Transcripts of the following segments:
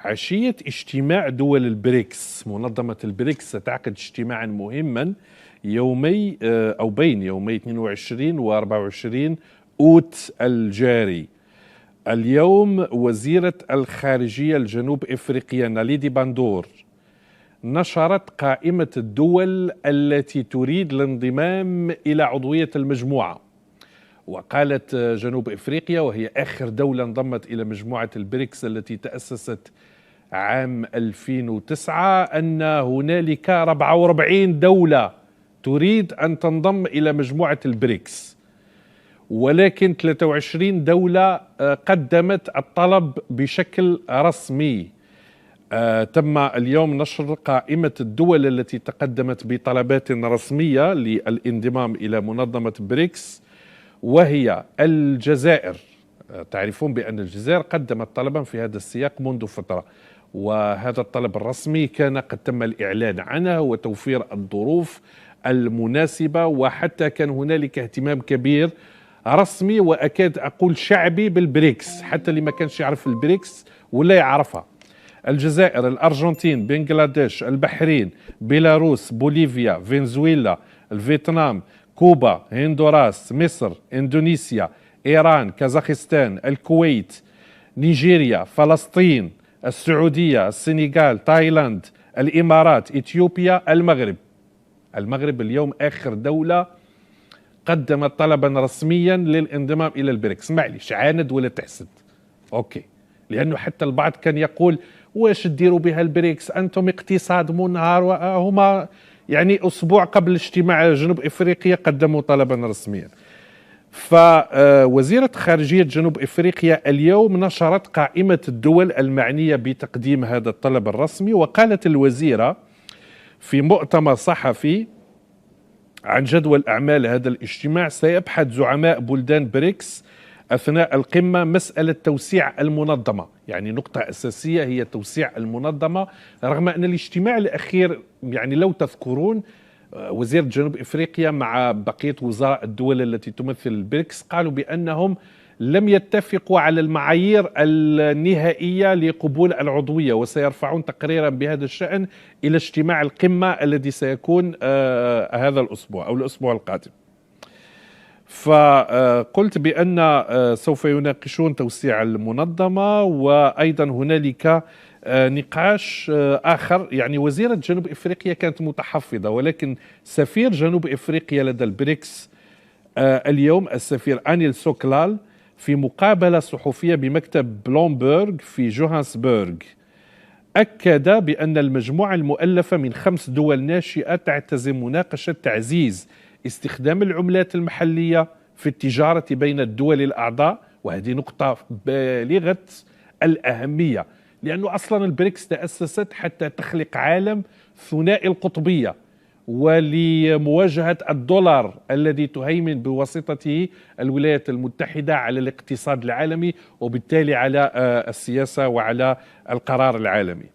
عشية اجتماع دول البريكس. منظمة البريكس ستعقد اجتماعا مهما يومي أو بين يومي 22 و 24 أوت الجاري. اليوم وزيرة الخارجية الجنوب إفريقية ناليدي باندور نشرت قائمة الدول التي تريد الانضمام إلى عضوية المجموعة، وقالت جنوب إفريقيا وهي آخر دولة انضمت إلى مجموعة البريكس التي تأسست عام 2009 أن هنالك 44 دولة تريد أن تنضم إلى مجموعة البريكس، ولكن 23 دولة قدمت الطلب بشكل رسمي. تم اليوم نشر قائمة الدول التي تقدمت بطلبات رسمية للانضمام إلى منظمة بريكس، وهي الجزائر. تعرفون بأن الجزائر قدمت طلبا في هذا السياق منذ فترة، وهذا الطلب الرسمي كان قد تم الإعلان عنه وتوفير الظروف المناسبة، وحتى كان هنالك اهتمام كبير رسمي وأكاد أقول شعبي بالبريكس، حتى اللي ما كانش يعرف البريكس ولا يعرفها. الجزائر، الأرجنتين، بنغلاديش، البحرين، بيلاروس، بوليفيا، فنزويلا، الفيتنام، كوبا، هندوراس، مصر، إندونيسيا، إيران، كازاخستان، الكويت، نيجيريا، فلسطين، السعودية، السنغال، تايلاند، الإمارات، إثيوبيا، المغرب. المغرب اليوم آخر دولة قدمت طلبا رسميا للانضمام إلى البريكس. معليش عاند ولا تحسد، أوكي، لأنه حتى البعض كان يقول واش تديروا بها البريكس، أنتم اقتصاد منهار، وهما يعني أسبوع قبل اجتماع جنوب إفريقيا قدموا طلبا رسميا. فوزيرة خارجية جنوب إفريقيا اليوم نشرت قائمة الدول المعنية بتقديم هذا الطلب الرسمي، وقالت الوزيرة في مؤتمر صحفي عن جدول أعمال هذا الاجتماع: سيبحث زعماء بلدان بريكس أثناء القمة مسألة توسيع المنظمة. يعني نقطة أساسية هي توسيع المنظمة، رغم أن الاجتماع الأخير يعني لو تذكرون وزير جنوب إفريقيا مع بقية وزراء الدول التي تمثل البريكس قالوا بأنهم لم يتفقوا على المعايير النهائية لقبول العضوية، وسيرفعون تقريرا بهذا الشأن إلى اجتماع القمة الذي سيكون هذا الأسبوع أو الأسبوع القادم. فقلت بأن سوف يناقشون توسيع المنظمة، وأيضا هنالك نقاش آخر. يعني وزيرة جنوب إفريقيا كانت متحفظة، ولكن سفير جنوب إفريقيا لدى البريكس اليوم السفير أنيل سوكلال في مقابلة صحفية بمكتب بلومبرغ في جوهانسبرغ أكد بأن المجموعة المؤلفة من 5 دول ناشئة تعتزم مناقشة تعزيز استخدام العملات المحلية في التجارة بين الدول الأعضاء، وهذه نقطة بالغة الأهمية، لأنه أصلا البريكس تأسست حتى تخلق عالم ثنائي القطبية ولمواجهة الدولار الذي تهيمن بواسطته الولايات المتحدة على الاقتصاد العالمي، وبالتالي على السياسة وعلى القرار العالمي.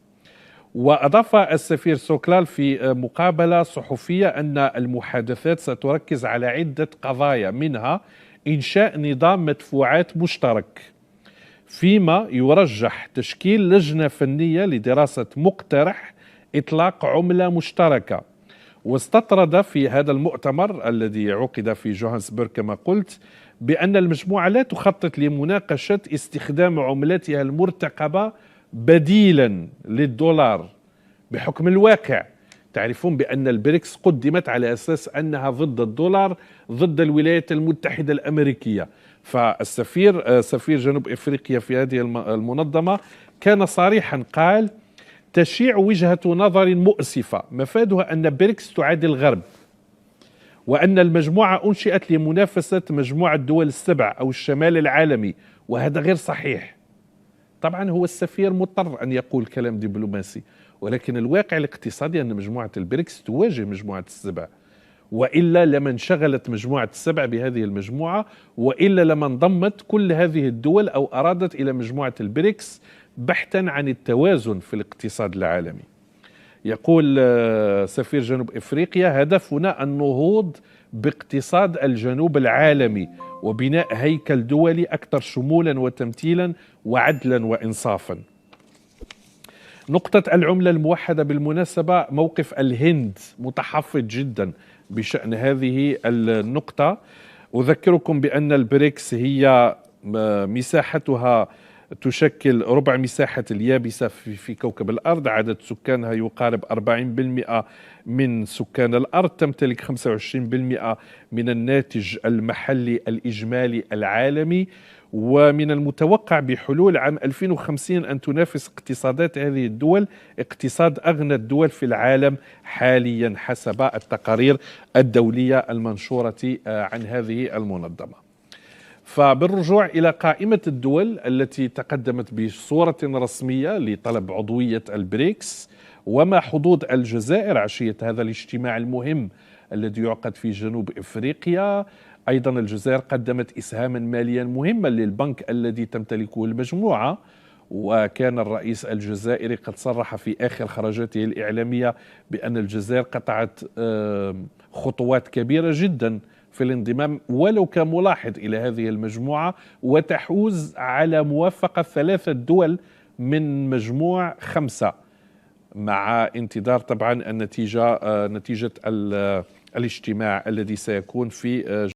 وأضاف السفير سوكلال في مقابلة صحفية أن المحادثات ستركز على عدة قضايا، منها إنشاء نظام مدفوعات مشترك، فيما يرجح تشكيل لجنة فنية لدراسة مقترح إطلاق عملة مشتركة. واستطرد في هذا المؤتمر الذي عقد في جوهانسبرغ كما قلت بأن المجموعة لا تخطط لمناقشة استخدام عملتها المرتقبة بديلا للدولار بحكم الواقع. تعرفون بأن البريكس قدمت على أساس أنها ضد الدولار، ضد الولايات المتحدة الأمريكية. فالسفير سفير جنوب إفريقيا في هذه المنظمة كان صريحا، قال: تشيع وجهة نظر مؤسفة مفادها أن بريكس تعادل الغرب، وأن المجموعة أنشئت لمنافسة مجموعة دول السبع أو الشمال العالمي، وهذا غير صحيح. طبعا هو السفير مضطر أن يقول كلام دبلوماسي، ولكن الواقع الاقتصادي أن مجموعة البريكس تواجه مجموعة السبع، وإلا لما انشغلت مجموعة السبع بهذه المجموعة، وإلا لما انضمت كل هذه الدول أو أرادت إلى مجموعة البريكس بحثا عن التوازن في الاقتصاد العالمي. يقول سفير جنوب إفريقيا: هدفنا النهوض باقتصاد الجنوب العالمي وبناء هيكل دولي أكثر شمولا وتمثيلا وعدلا وإنصافا. نقطة العملة الموحدة بالمناسبة، موقف الهند متحفظ جدا بشأن هذه النقطة. أذكركم بأن البريكس هي مساحتها تشكل ربع مساحة اليابسة في كوكب الأرض، عدد سكانها يقارب 40% من سكان الأرض، تمتلك 25% من الناتج المحلي الإجمالي العالمي، ومن المتوقع بحلول عام 2050 أن تنافس اقتصادات هذه الدول اقتصاد أغنى الدول في العالم حاليا حسب التقارير الدولية المنشورة عن هذه المنظمة. فبالرجوع إلى قائمة الدول التي تقدمت بصورة رسمية لطلب عضوية البريكس، وما حظوظ الجزائر عشية هذا الاجتماع المهم الذي يعقد في جنوب إفريقيا. أيضا الجزائر قدمت إسهاما ماليا مهما للبنك الذي تمتلكه المجموعة، وكان الرئيس الجزائري قد صرح في آخر خرجاته الإعلامية بأن الجزائر قطعت خطوات كبيرة جدا في الانضمام ولو كملاحظ إلى هذه المجموعة، وتحوز على موافقة 3 دول من مجموع 5، مع انتظار طبعا نتيجة الاجتماع الذي سيكون في